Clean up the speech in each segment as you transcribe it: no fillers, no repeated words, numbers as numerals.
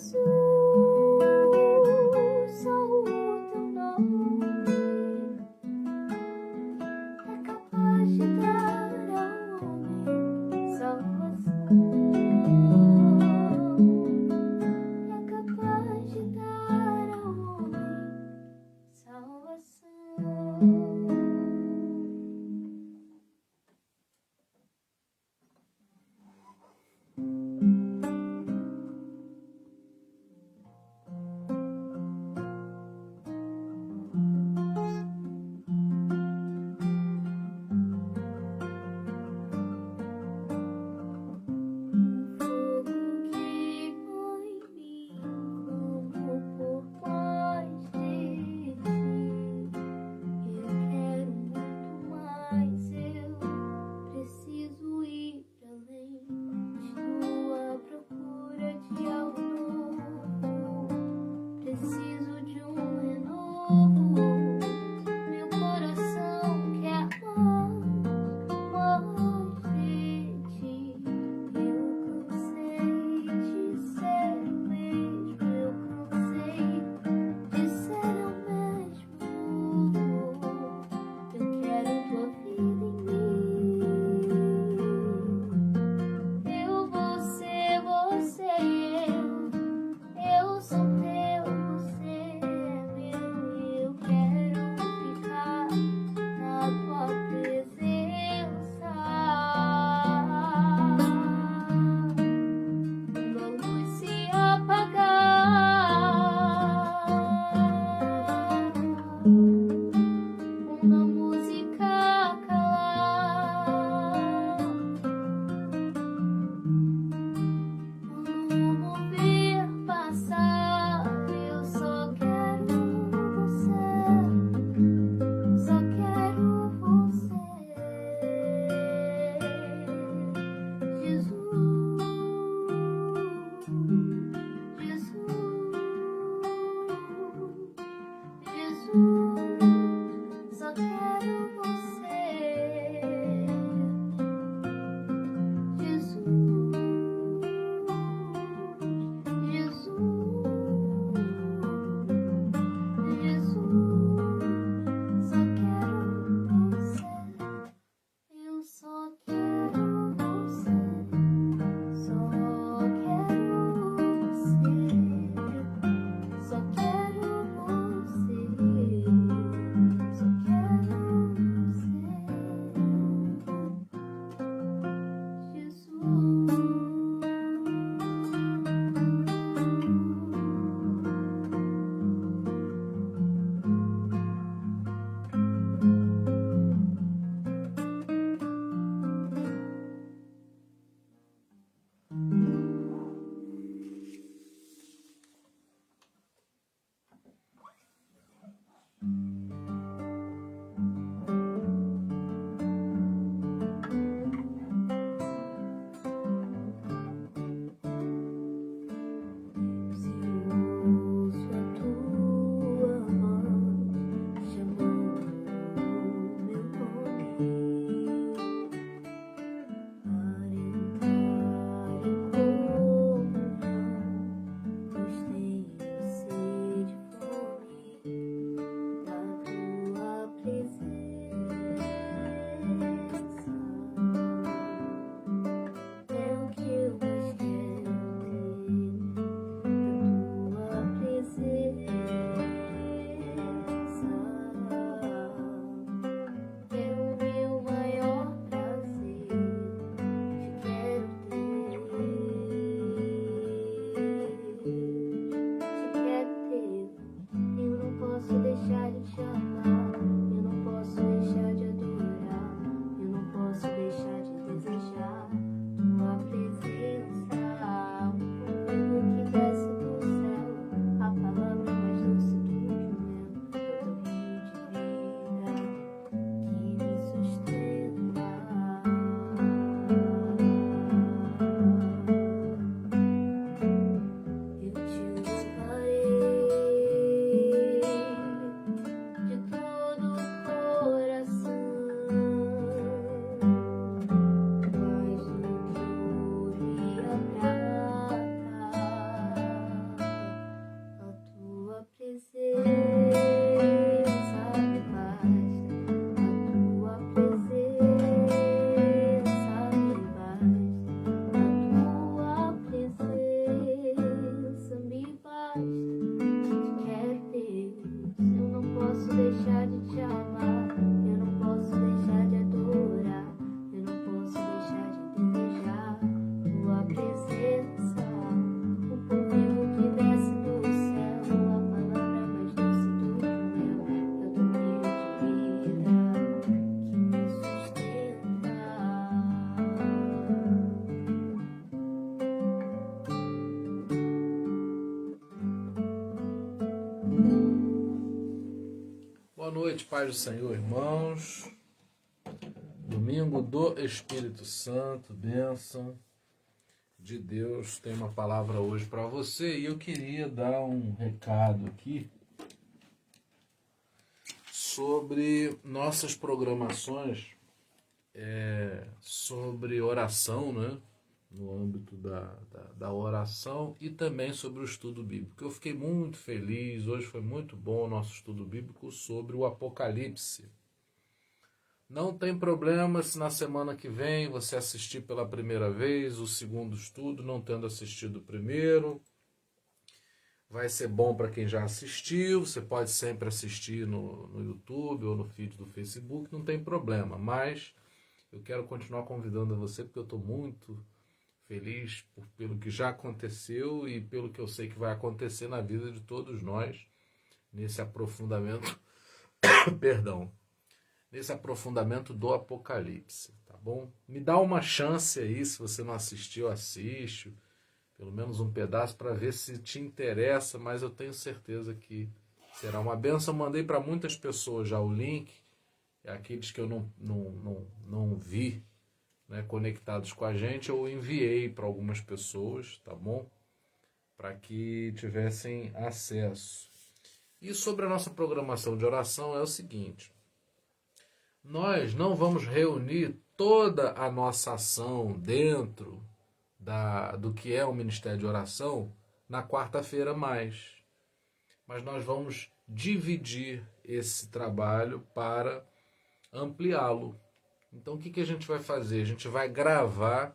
só o teu nome é capaz de dar ao homem salvação. É capaz de dar ao homem salvação. noite, paz do Senhor, irmãos. Domingo do Espírito Santo, bênção de Deus. Tem uma palavra hoje para você e eu queria dar um recado aqui sobre nossas programações, sobre oração, né? No âmbito da oração e também sobre o estudo bíblico. Eu fiquei muito feliz, hoje foi muito bom o nosso estudo bíblico sobre o Apocalipse. Não tem problema se na semana que vem você assistir pela primeira vez o segundo estudo, não tendo assistido o primeiro. Vai ser bom para quem já assistiu, você pode sempre assistir no YouTube ou no feed do Facebook, não tem problema. Mas eu quero continuar convidando você porque eu estou muito feliz pelo que já aconteceu e pelo que eu sei que vai acontecer na vida de todos nós nesse aprofundamento, perdão, nesse aprofundamento do Apocalipse, tá bom? Me dá uma chance aí, se você não assistiu, assiste, pelo menos um pedaço para ver se te interessa, mas eu tenho certeza que será uma bênção. Eu mandei para muitas pessoas já o link, aqueles que eu não vi, né, conectados com a gente, eu enviei para algumas pessoas, tá bom? Para que tivessem acesso. E sobre a nossa programação de oração é o seguinte: nós não vamos reunir toda a nossa ação dentro do que é o Ministério de Oração na quarta-feira mais. Mas nós vamos dividir esse trabalho para ampliá-lo. Então, o que a gente vai fazer? A gente vai gravar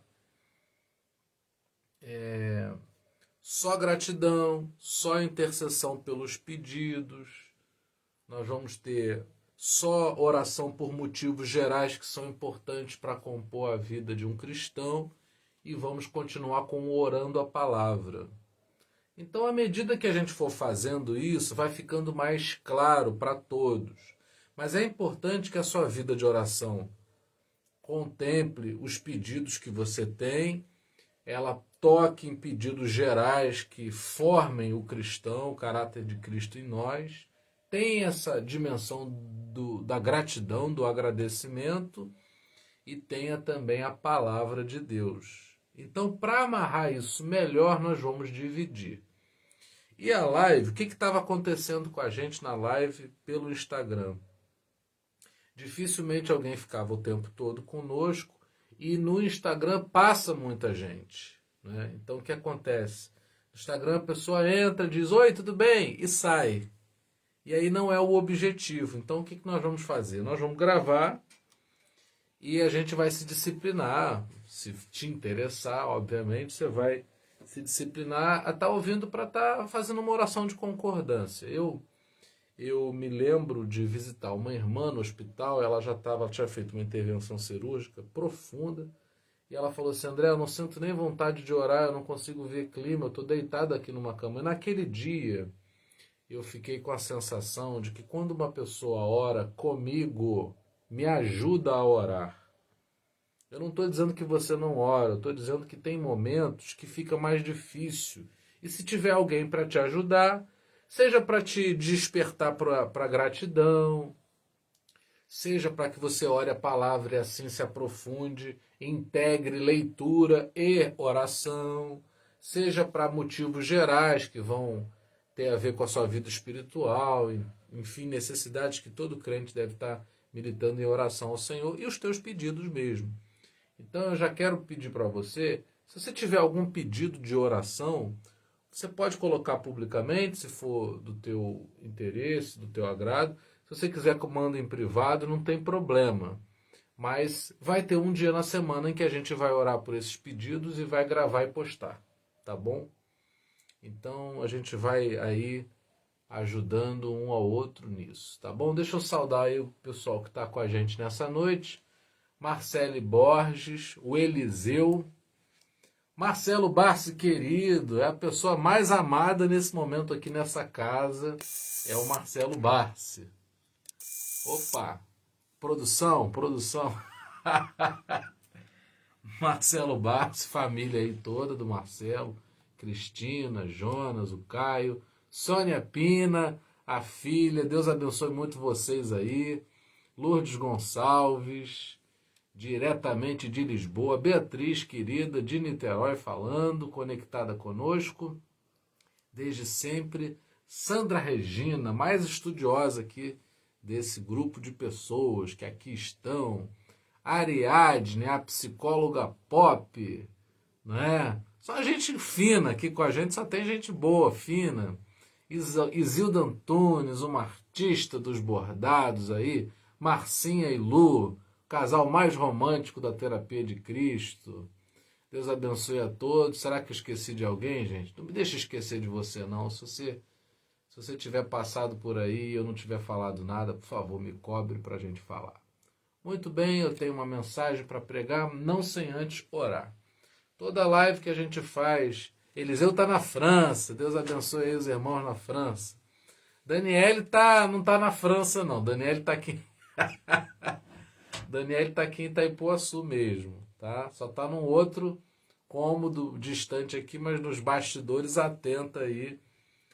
só gratidão, só intercessão pelos pedidos. Nós vamos ter só oração por motivos gerais que são importantes para compor a vida de um cristão. E vamos continuar com o orando a palavra. Então, à medida que a gente for fazendo isso, vai ficando mais claro para todos. Mas é importante que a sua vida de oração contemple os pedidos que você tem, ela toque em pedidos gerais que formem o cristão, o caráter de Cristo em nós, tem essa dimensão da gratidão, do agradecimento e tenha também a palavra de Deus. Então, para amarrar isso melhor, nós vamos dividir. E a live, o que estava acontecendo com a gente na live pelo Instagram? Dificilmente alguém ficava o tempo todo conosco e no Instagram passa muita gente, né? Então o que acontece? No Instagram a pessoa entra, diz oi, tudo bem? E sai. E aí não é o objetivo. Então o que nós vamos fazer? Nós vamos gravar e a gente vai se disciplinar. Se te interessar, obviamente, você vai se disciplinar a estar ouvindo para estar fazendo uma oração de concordância. Eu me lembro de visitar uma irmã no hospital, ela tinha feito uma intervenção cirúrgica profunda, e ela falou assim: André, eu não sinto nem vontade de orar, eu não consigo ver clima, eu estou deitado aqui numa cama. E naquele dia, eu fiquei com a sensação de que quando uma pessoa ora comigo, me ajuda a orar. Eu não estou dizendo que você não ora, eu estou dizendo que tem momentos que fica mais difícil. E se tiver alguém para te ajudar, seja para te despertar para gratidão, seja para que você ore a palavra e assim se aprofunde, integre leitura e oração, seja para motivos gerais que vão ter a ver com a sua vida espiritual, enfim, necessidades que todo crente deve estar militando em oração ao Senhor e os teus pedidos mesmo. Então eu já quero pedir para você, se você tiver algum pedido de oração, você pode colocar publicamente, se for do teu interesse, do teu agrado. Se você quiser que eu mande em privado, não tem problema. Mas vai ter um dia na semana em que a gente vai orar por esses pedidos e vai gravar e postar, tá bom? Então a gente vai aí ajudando um ao outro nisso, tá bom? Deixa eu saudar aí o pessoal que está com a gente nessa noite. Marcele Borges, o Eliseu, Marcelo Barsi, querido, é a pessoa mais amada nesse momento aqui nessa casa, é o Marcelo Barsi. Opa, produção. Marcelo Barsi, família aí toda do Marcelo, Cristina, Jonas, o Caio, Sônia Pina, a filha. Deus abençoe muito vocês aí. Lourdes Gonçalves, diretamente de Lisboa. Beatriz, querida, de Niterói, falando, conectada conosco desde sempre. Sandra Regina, mais estudiosa aqui desse grupo de pessoas que aqui estão. Ariadne, a psicóloga pop, não é? Só gente fina aqui com a gente, só tem gente boa, fina. Isilda Antunes, uma artista dos bordados aí. Marcinha e Lu, casal mais romântico da Terapia de Cristo. Deus abençoe a todos. Será que eu esqueci de alguém, gente? Não me deixe esquecer de você, não. Se você tiver passado por aí e eu não tiver falado nada, por favor, me cobre para a gente falar. Muito bem, eu tenho uma mensagem para pregar, não sem antes orar. Toda live que a gente faz, Eliseu está na França, Deus abençoe aí os irmãos na França. Daniele não está na França, não. Daniele está aqui. Daniele está aqui em Itaipuaçu mesmo, tá? Só está num outro cômodo distante aqui, mas nos bastidores atenta aí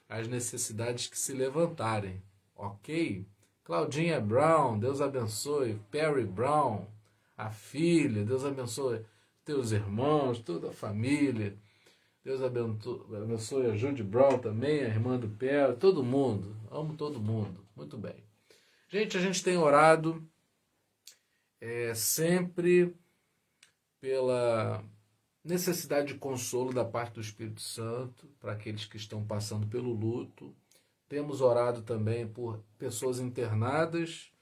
às necessidades que se levantarem, ok? Claudinha Brown, Deus abençoe. Perry Brown, a filha, Deus abençoe teus irmãos, toda a família. Deus abençoe a Judy Brown também, a irmã do Perry, todo mundo. Amo todo mundo. Muito bem. Gente, a gente tem orado sempre pela necessidade de consolo da parte do Espírito Santo para aqueles que estão passando pelo luto. Temos orado também por pessoas internadas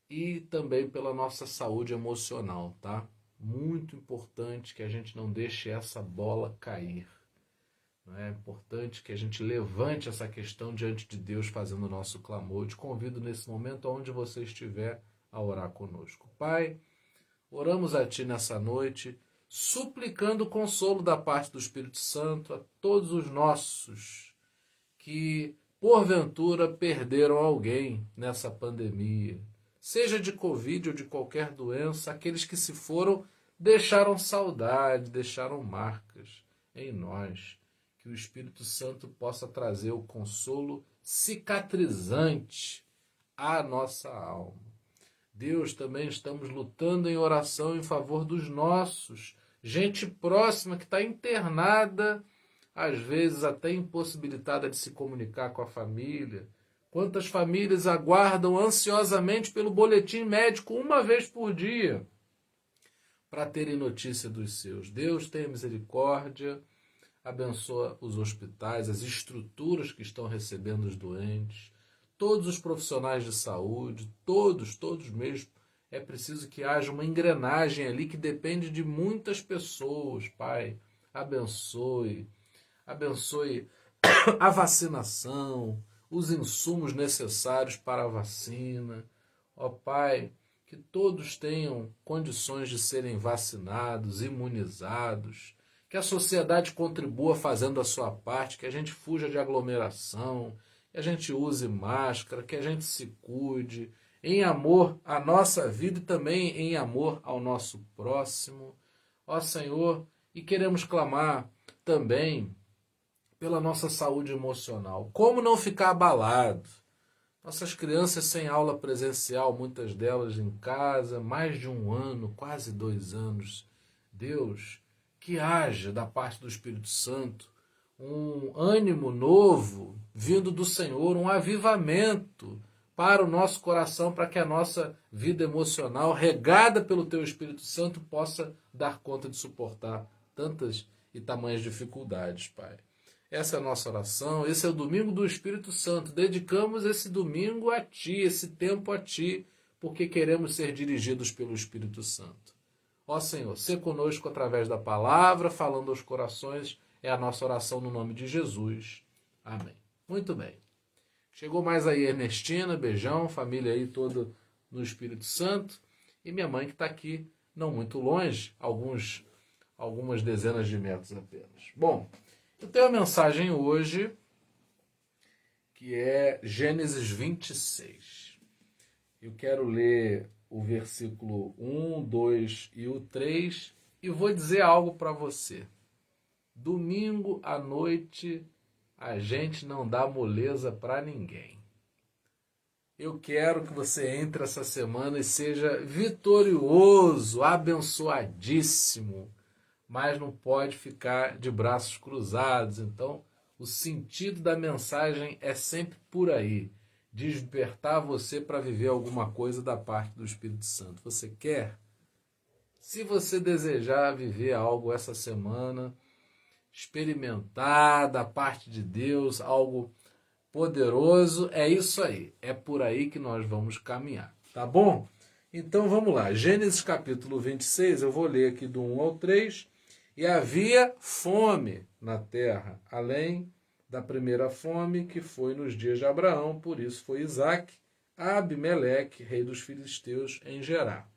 e também pela nossa saúde emocional, tá? Muito importante que a gente não deixe essa bola cair. Não é importante que a gente levante essa questão diante de Deus fazendo o nosso clamor. Eu te convido nesse momento, onde você estiver, a orar conosco. Pai, oramos a Ti nessa noite, suplicando o consolo da parte do Espírito Santo a todos os nossos que porventura perderam alguém nessa pandemia, seja de Covid ou de qualquer doença. Aqueles que se foram deixaram saudade, deixaram marcas em nós. Que o Espírito Santo possa trazer o consolo cicatrizante à nossa alma. Deus, também estamos lutando em oração em favor dos nossos, gente próxima que está internada, às vezes até impossibilitada de se comunicar com a família. Quantas famílias aguardam ansiosamente pelo boletim médico uma vez por dia para terem notícia dos seus. Deus, tenha misericórdia, abençoa os hospitais, as estruturas que estão recebendo os doentes, todos os profissionais de saúde, todos mesmo. É preciso que haja uma engrenagem ali que depende de muitas pessoas. Pai, abençoe a vacinação, os insumos necessários para a vacina. Ó Pai, que todos tenham condições de serem vacinados, imunizados, que a sociedade contribua fazendo a sua parte, que a gente fuja de aglomeração, que a gente use máscara, que a gente se cuide, em amor à nossa vida e também em amor ao nosso próximo. Ó Senhor, e queremos clamar também pela nossa saúde emocional. Como não ficar abalado? Nossas crianças sem aula presencial, muitas delas em casa, mais de 1 ano, quase 2 anos. Deus, que haja da parte do Espírito Santo um ânimo novo vindo do Senhor, um avivamento para o nosso coração, para que a nossa vida emocional, regada pelo Teu Espírito Santo, possa dar conta de suportar tantas e tamanhas dificuldades, Pai. Essa é a nossa oração, esse é o domingo do Espírito Santo. Dedicamos esse domingo a Ti, esse tempo a Ti, porque queremos ser dirigidos pelo Espírito Santo. Ó Senhor, sê conosco através da palavra, falando aos corações, é a nossa oração no nome de Jesus. Amém. Muito bem. Chegou mais aí Ernestina, beijão, família aí toda no Espírito Santo. E minha mãe que está aqui, não muito longe, algumas dezenas de metros apenas. Bom, eu tenho uma mensagem hoje que é Gênesis 26. Eu quero ler o versículo 1, 2 e o 3 e vou dizer algo para você. Domingo à noite a gente não dá moleza para ninguém. Eu quero que você entre essa semana e seja vitorioso, abençoadíssimo, mas não pode ficar de braços cruzados. Então, o sentido da mensagem é sempre por aí, despertar você para viver alguma coisa da parte do Espírito Santo. Você quer? Se você desejar viver algo essa semana, experimentar da parte de Deus algo poderoso, é isso aí. É por aí que nós vamos caminhar, tá bom? Então vamos lá. Gênesis capítulo 26, eu vou ler aqui do 1 ao 3. E havia fome na terra, além da primeira fome que foi nos dias de Abraão, por isso foi Isaque a Abimeleque, rei dos filisteus, em Gerar.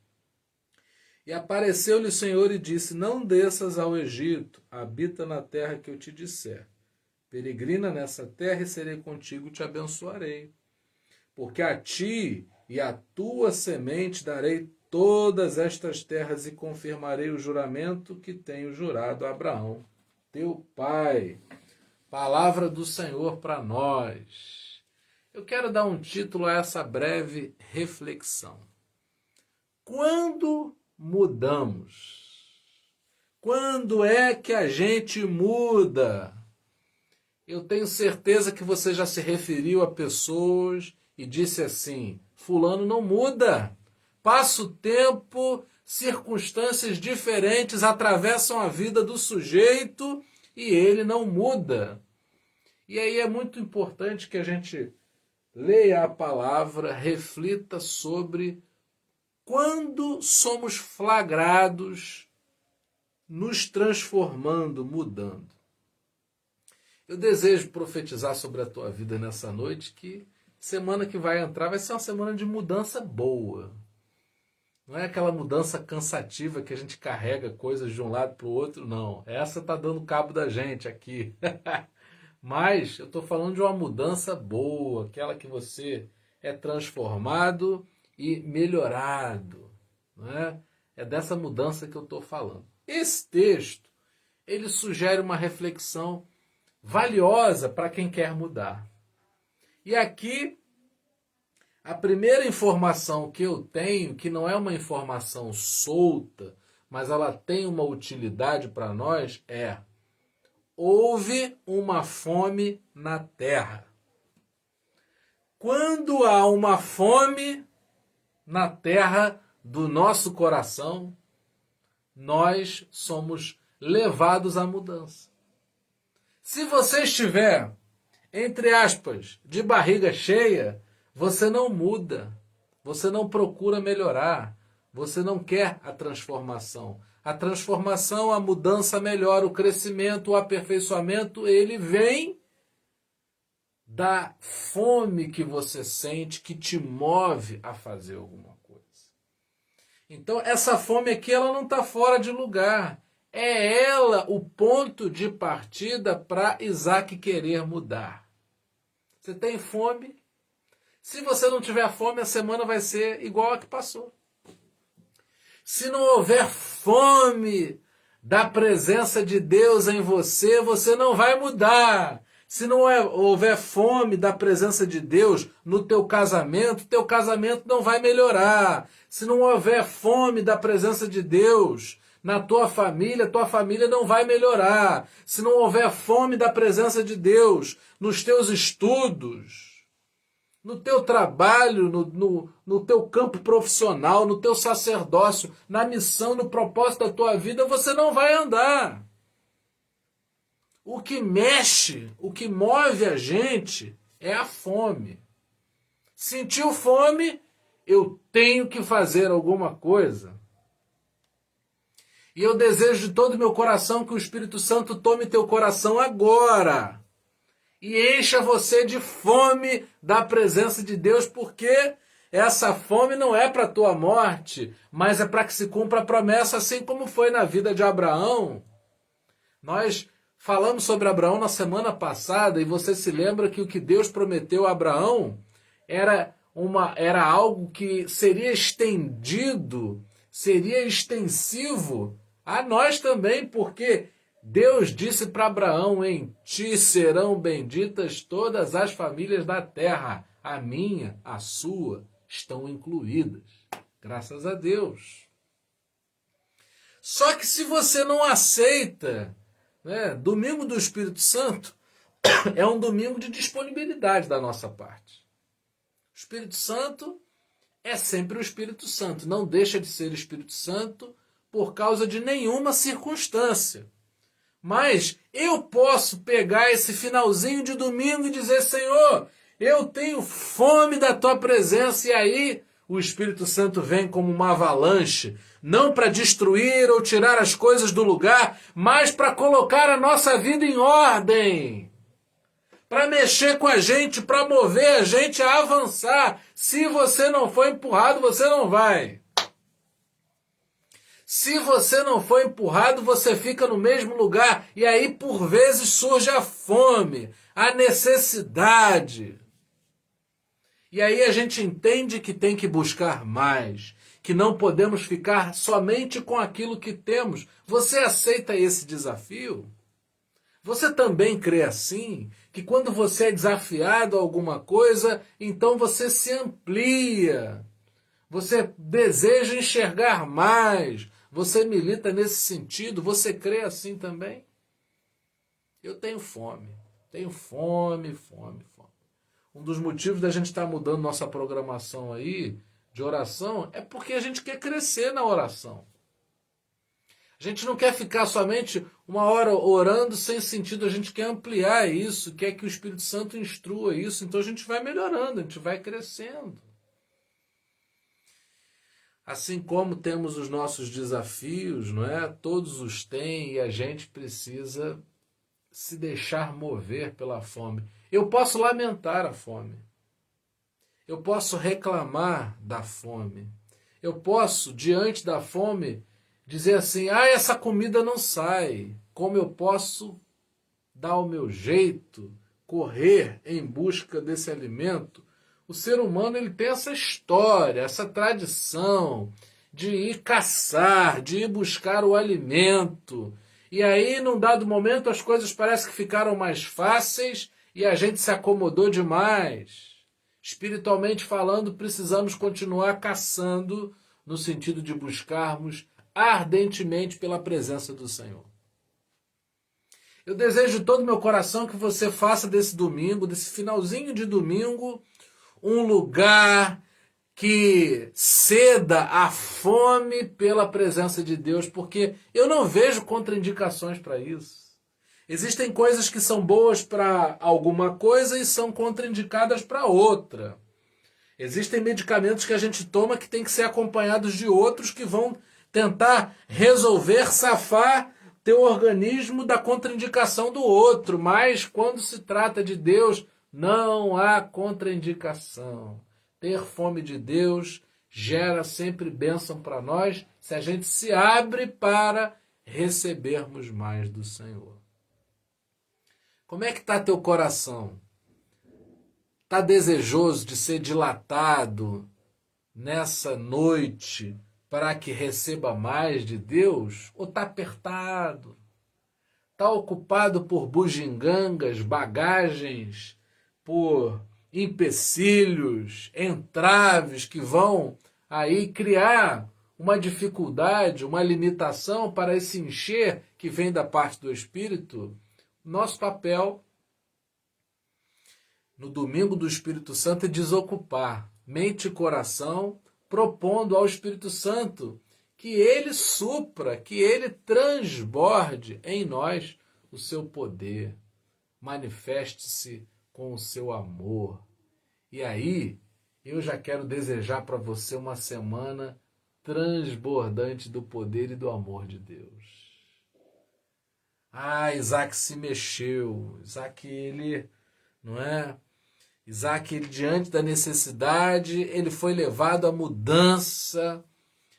E apareceu-lhe o Senhor e disse: não desças ao Egito, habita na terra que eu te disser. Peregrina nessa terra e serei contigo e te abençoarei. Porque a ti e à tua semente darei todas estas terras e confirmarei o juramento que tenho jurado a Abraão, teu pai. Palavra do Senhor para nós. Eu quero dar um título a essa breve reflexão. Quando mudamos? Quando é que a gente muda? Eu tenho certeza que você já se referiu a pessoas e disse assim: fulano não muda. Passa o tempo, circunstâncias diferentes atravessam a vida do sujeito e ele não muda. E aí é muito importante que a gente leia a palavra, reflita sobre quando somos flagrados nos transformando, mudando. Eu desejo profetizar sobre a tua vida nessa noite que semana que vai entrar vai ser uma semana de mudança boa. Não é aquela mudança cansativa que a gente carrega coisas de um lado para o outro, não. Essa está dando cabo da gente aqui. Mas eu estou falando de uma mudança boa, aquela que você é transformado e melhorado. Não é? É dessa mudança que eu estou falando. Esse texto, ele sugere uma reflexão valiosa para quem quer mudar. E aqui, a primeira informação que eu tenho, que não é uma informação solta, mas ela tem uma utilidade para nós, é: houve uma fome na terra. Quando há uma fome na terra do nosso coração, nós somos levados à mudança. Se você estiver, entre aspas, de barriga cheia, você não muda, você não procura melhorar, você não quer a transformação. A transformação, a mudança melhor, o crescimento, o aperfeiçoamento, ele vem da fome que você sente, que te move a fazer alguma coisa. Então, essa fome aqui, ela não está fora de lugar. É ela o ponto de partida para Isaque querer mudar. Você tem fome? Se você não tiver fome, a semana vai ser igual a que passou. Se não houver fome da presença de Deus em você, você não vai mudar. Se não houver fome da presença de Deus no teu casamento não vai melhorar. Se não houver fome da presença de Deus na tua família não vai melhorar. Se não houver fome da presença de Deus nos teus estudos, no teu trabalho, no teu campo profissional, no teu sacerdócio, na missão, no propósito da tua vida, você não vai andar. O que mexe, o que move a gente é a fome. Sentiu fome, eu tenho que fazer alguma coisa. E eu desejo de todo o meu coração que o Espírito Santo tome teu coração agora e encha você de fome da presença de Deus, porque essa fome não é para a tua morte, mas é para que se cumpra a promessa, assim como foi na vida de Abraão. Nós falamos sobre Abraão na semana passada, e você se lembra que o que Deus prometeu a Abraão era algo que seria estendido, seria extensivo a nós também, porque Deus disse para Abraão: em ti serão benditas todas as famílias da terra. a minha, a sua, estão incluídas. Graças a Deus. Só que se você não aceita, né, domingo do Espírito Santo é um domingo de disponibilidade da nossa parte. O Espírito Santo é sempre o Espírito Santo, não deixa de ser Espírito Santo por causa de nenhuma circunstância. Mas eu posso pegar esse finalzinho de domingo e dizer, Senhor, eu tenho fome da tua presença, e aí o Espírito Santo vem como uma avalanche, não para destruir ou tirar as coisas do lugar, mas para colocar a nossa vida em ordem, para mexer com a gente, para mover a gente a avançar. Se você não for empurrado, você não vai. Se você não for empurrado, você fica no mesmo lugar. E aí, por vezes, surge a fome, a necessidade. E aí a gente entende que tem que buscar mais, que não podemos ficar somente com aquilo que temos. Você aceita esse desafio? Você também crê assim? Que quando você é desafiado a alguma coisa, então você se amplia. Você deseja enxergar mais. Você milita nesse sentido? Você crê assim também? Eu tenho fome. Tenho fome. Um dos motivos da gente estar mudando nossa programação aí de oração é porque a gente quer crescer na oração. A gente não quer ficar somente uma hora orando sem sentido, a gente quer ampliar isso, quer que o Espírito Santo instrua isso, então a gente vai melhorando, a gente vai crescendo. Assim como temos os nossos desafios, não é? Todos os têm e a gente precisa se deixar mover pela fome. Eu posso lamentar a fome. Eu posso reclamar da fome. Eu posso, diante da fome, dizer assim, essa comida não sai. Como eu posso dar o meu jeito, correr em busca desse alimento? O ser humano ele tem essa história, essa tradição de ir caçar, de ir buscar o alimento. E aí, num dado momento, as coisas parecem que ficaram mais fáceis e a gente se acomodou demais. Espiritualmente falando, precisamos continuar caçando no sentido de buscarmos ardentemente pela presença do Senhor. Eu desejo de todo o meu coração que você faça desse domingo, desse finalzinho de domingo, um lugar que ceda à fome pela presença de Deus, porque eu não vejo contraindicações para isso. Existem coisas que são boas para alguma coisa e são contraindicadas para outra. Existem medicamentos que a gente toma que tem que ser acompanhados de outros que vão tentar resolver, safar teu organismo da contraindicação do outro. Mas quando se trata de Deus, não há contraindicação. Ter fome de Deus gera sempre bênção para nós se a gente se abre para recebermos mais do Senhor. Como é que está teu coração? Está desejoso de ser dilatado nessa noite para que receba mais de Deus? Ou está apertado? Está ocupado por bugigangas, bagagens, por empecilhos, entraves que vão aí criar uma dificuldade, uma limitação para esse encher que vem da parte do Espírito? Nosso papel no domingo do Espírito Santo é desocupar mente e coração, propondo ao Espírito Santo que ele supra, que ele transborde em nós o seu poder, manifeste-se com o seu amor. E aí, eu já quero desejar para você uma semana transbordante do poder e do amor de Deus. Isaac se mexeu. Isaac, ele, não é? Isaac, ele, diante da necessidade, ele foi levado à mudança.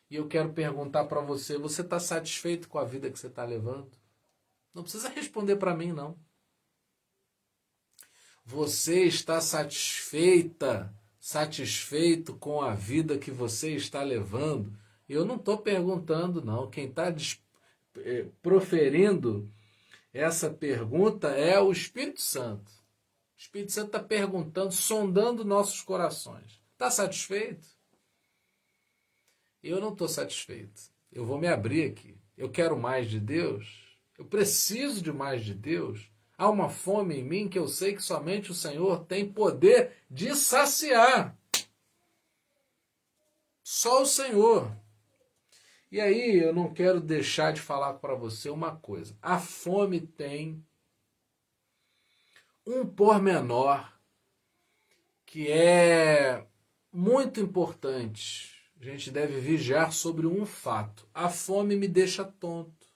E eu quero perguntar para você, você está satisfeito com a vida que você está levando? Não precisa responder para mim, não. Você está satisfeita, satisfeito com a vida que você está levando? Eu não estou perguntando, não. Quem está proferindo essa pergunta é o Espírito Santo. O Espírito Santo está perguntando, sondando nossos corações. Está satisfeito? Eu não estou satisfeito. Eu vou me abrir aqui. Eu quero mais de Deus. Eu preciso de mais de Deus. Há uma fome em mim que eu sei que somente o Senhor tem poder de saciar. Só o Senhor. E aí eu não quero deixar de falar para você uma coisa. A fome tem um pormenor que é muito importante. A gente deve vigiar sobre um fato. A fome me deixa tonto.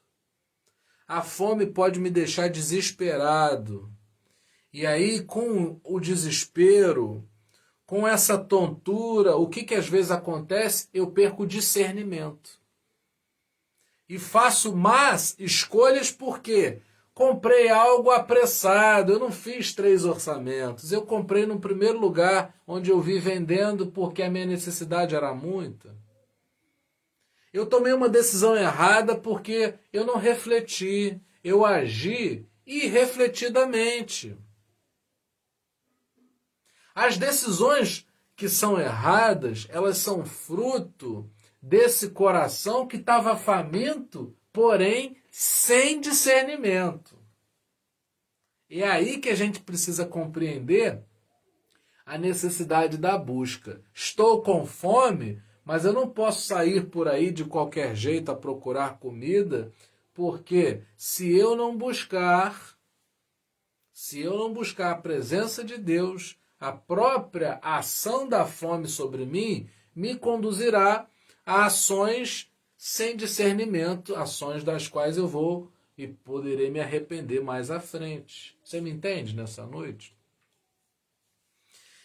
A fome pode me deixar desesperado. E aí, com o desespero, com essa tontura, o que às vezes acontece? Eu perco o discernimento. E faço más escolhas porque comprei algo apressado, eu não fiz 3 orçamentos. Eu comprei no primeiro lugar onde eu vi vendendo porque a minha necessidade era muita. Eu tomei uma decisão errada porque eu não refleti, eu agi irrefletidamente. As decisões que são erradas, elas são fruto desse coração que estava faminto, porém sem discernimento. E é aí que a gente precisa compreender a necessidade da busca. Estou com fome, mas eu não posso sair por aí de qualquer jeito a procurar comida, porque se eu não buscar a presença de Deus, a própria ação da fome sobre mim me conduzirá a ações sem discernimento, ações das quais eu vou e poderei me arrepender mais à frente. Você me entende nessa noite?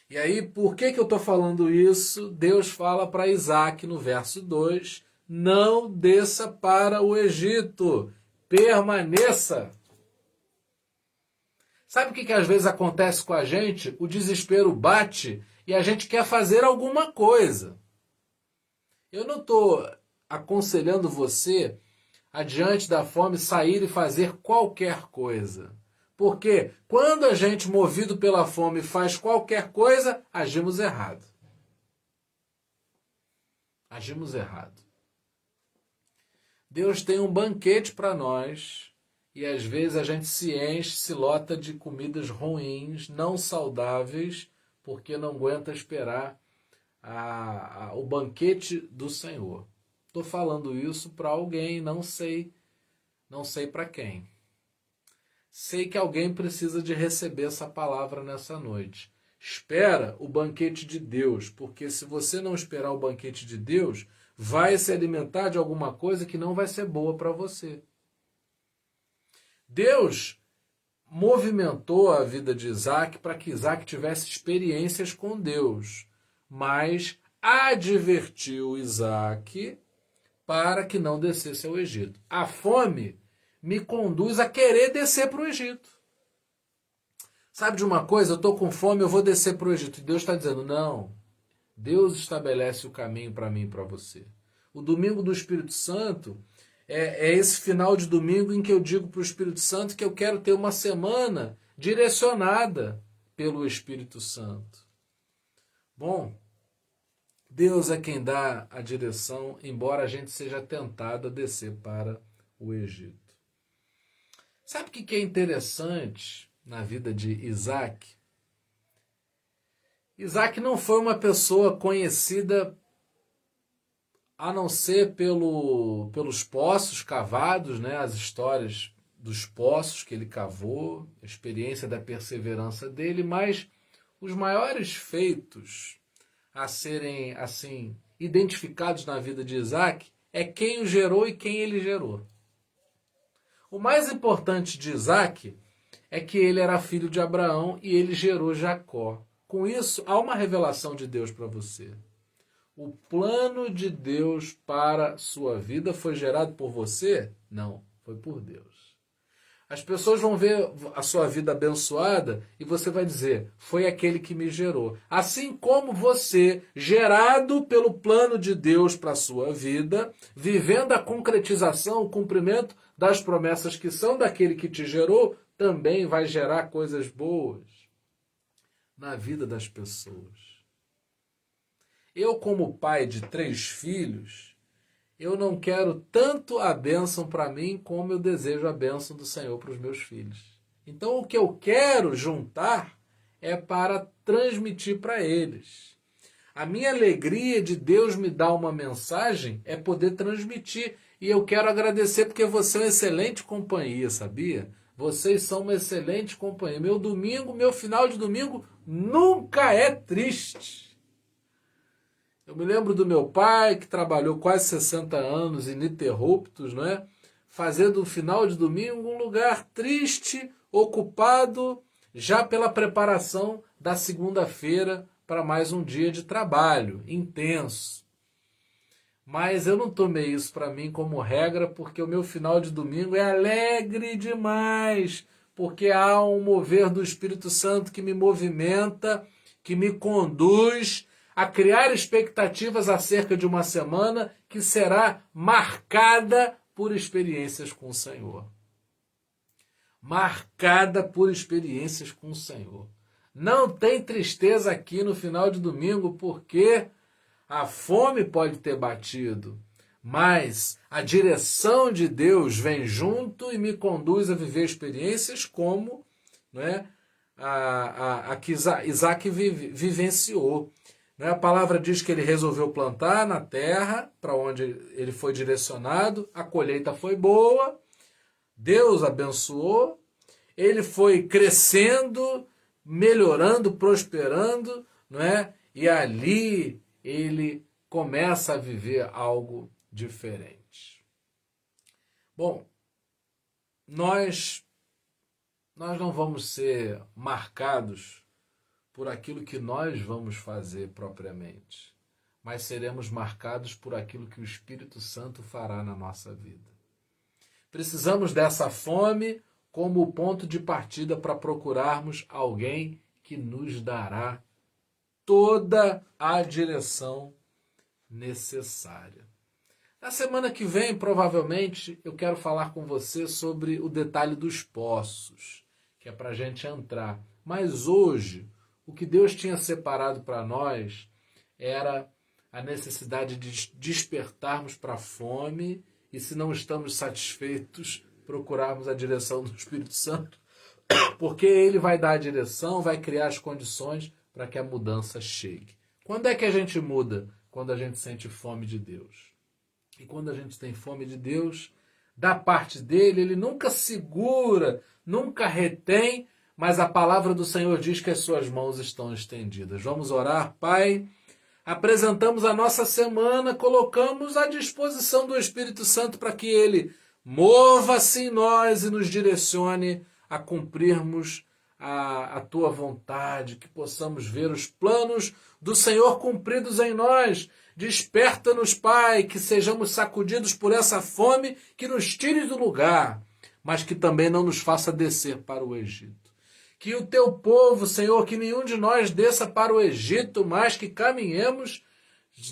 E aí, por que eu estou falando isso? Deus fala para Isaac no verso 2, não desça para o Egito, permaneça. Sabe o que às vezes acontece com a gente? O desespero bate e a gente quer fazer alguma coisa. Eu não estou aconselhando você, adiante da fome, sair e fazer qualquer coisa. Porque quando a gente, movido pela fome, faz qualquer coisa, agimos errado. Agimos errado. Deus tem um banquete para nós e às vezes a gente se enche, se lota de comidas ruins, não saudáveis, porque não aguenta esperar o banquete do Senhor. Estou falando isso para alguém, não sei para quem. Sei que alguém precisa de receber essa palavra nessa noite. Espera o banquete de Deus, porque se você não esperar o banquete de Deus, vai se alimentar de alguma coisa que não vai ser boa para você. Deus movimentou a vida de Isaac para que Isaac tivesse experiências com Deus, mas advertiu Isaac para que não descesse ao Egito. A fome me conduz a querer descer para o Egito. Sabe de uma coisa? Eu estou com fome, eu vou descer para o Egito. E Deus está dizendo, não. Deus estabelece o caminho para mim e para você. O domingo do Espírito Santo é esse final de domingo em que eu digo para o Espírito Santo que eu quero ter uma semana direcionada pelo Espírito Santo. Bom, Deus é quem dá a direção, embora a gente seja tentado a descer para o Egito. Sabe o que é interessante na vida de Isaac? Isaac não foi uma pessoa conhecida a não ser pelos poços cavados, né? As histórias dos poços que ele cavou, a experiência da perseverança dele, mas os maiores feitos a serem assim identificados na vida de Isaac é quem o gerou e quem ele gerou. O mais importante de Isaac é que ele era filho de Abraão e ele gerou Jacó. Com isso, há uma revelação de Deus para você. O plano de Deus para a sua vida foi gerado por você? Não, foi por Deus. As pessoas vão ver a sua vida abençoada e você vai dizer, foi aquele que me gerou. Assim como você, gerado pelo plano de Deus para a sua vida, vivendo a concretização, o cumprimento das promessas que são daquele que te gerou, também vai gerar coisas boas. na vida das pessoas. Eu, como pai de 3 filhos, eu não quero tanto a bênção para mim como eu desejo a bênção do Senhor para os meus filhos. Então, o que eu quero juntar é para transmitir para eles. A minha alegria de Deus me dar uma mensagem é poder transmitir. E eu quero agradecer porque você é uma excelente companhia, sabia? Vocês são uma excelente companhia. Meu domingo, meu final de domingo nunca é triste. Eu me lembro do meu pai, que trabalhou quase 60 anos ininterruptos, não é? Fazendo o final de domingo um lugar triste, ocupado, já pela preparação da segunda-feira para mais um dia de trabalho intenso. Mas eu não tomei isso para mim como regra, porque o meu final de domingo é alegre demais, porque há um mover do Espírito Santo que me movimenta, que me conduz a criar expectativas acerca de uma semana que será marcada por experiências com o Senhor. Marcada por experiências com o Senhor. Não tem tristeza aqui no final de domingo, porque a fome pode ter batido, mas a direção de Deus vem junto e me conduz a viver experiências como, não é, a que Isaac vivenciou. Não é? A palavra diz que ele resolveu plantar na terra para onde ele foi direcionado, a colheita foi boa, Deus abençoou, ele foi crescendo, melhorando, prosperando, não é? E ali ele começa a viver algo diferente. Bom, nós não vamos ser marcados por aquilo que nós vamos fazer propriamente, mas seremos marcados por aquilo que o Espírito Santo fará na nossa vida. Precisamos dessa fome como ponto de partida para procurarmos alguém que nos dará toda a direção necessária. Na semana que vem, provavelmente, eu quero falar com você sobre o detalhe dos poços, que é para a gente entrar. Mas hoje, o que Deus tinha separado para nós era a necessidade de despertarmos para a fome e, se não estamos satisfeitos, procurarmos a direção do Espírito Santo, porque ele vai dar a direção, vai criar as condições para que a mudança chegue. Quando é que a gente muda? Quando a gente sente fome de Deus. E quando a gente tem fome de Deus, da parte dele, ele nunca segura, nunca retém, mas a palavra do Senhor diz que as suas mãos estão estendidas. Vamos orar, Pai. Apresentamos a nossa semana, colocamos à disposição do Espírito Santo para que ele mova-se em nós e nos direcione a cumprirmos a tua vontade, que possamos ver os planos do Senhor cumpridos em nós. Desperta-nos, Pai, que sejamos sacudidos por essa fome, que nos tire do lugar, mas que também não nos faça descer para o Egito. Que o teu povo, Senhor, que nenhum de nós desça para o Egito, mas que caminhemos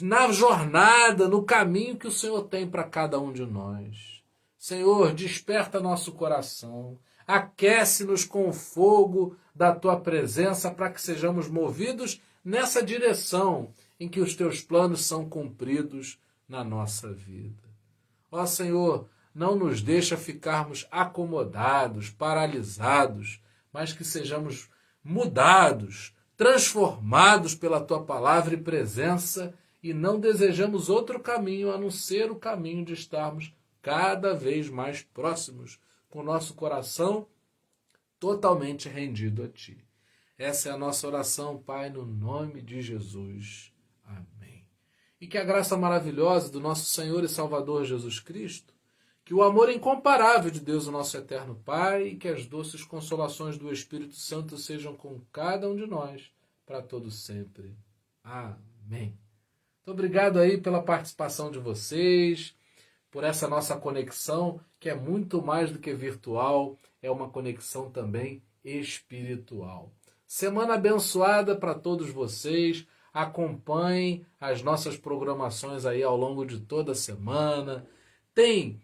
na jornada, no caminho que o Senhor tem para cada um de nós. Senhor, desperta nosso coração, aquece-nos com o fogo da tua presença para que sejamos movidos nessa direção em que os teus planos são cumpridos na nossa vida. Ó Senhor, não nos deixa ficarmos acomodados, paralisados, mas que sejamos mudados, transformados pela tua palavra e presença, e não desejamos outro caminho a não ser o caminho de estarmos cada vez mais próximos, com o nosso coração totalmente rendido a ti. Essa é a nossa oração, Pai, no nome de Jesus. Amém. E que a graça maravilhosa do nosso Senhor e Salvador Jesus Cristo, que o amor incomparável de Deus, o nosso eterno Pai, e que as doces consolações do Espírito Santo sejam com cada um de nós, para todo sempre. Amém. Muito obrigado aí pela participação de vocês, por essa nossa conexão, que é muito mais do que virtual, é uma conexão também espiritual. Semana abençoada para todos vocês. Acompanhem as nossas programações aí ao longo de toda a semana. Tem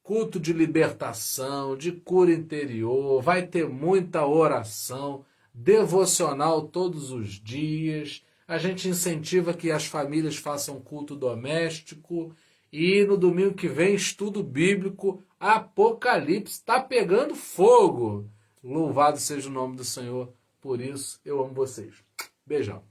culto de libertação, de cura interior, vai ter muita oração. devocional todos os dias. A gente incentiva que as famílias façam culto doméstico. E no domingo que vem, estudo bíblico, Apocalipse está pegando fogo. Louvado seja o nome do Senhor. Por isso, eu amo vocês. Beijão.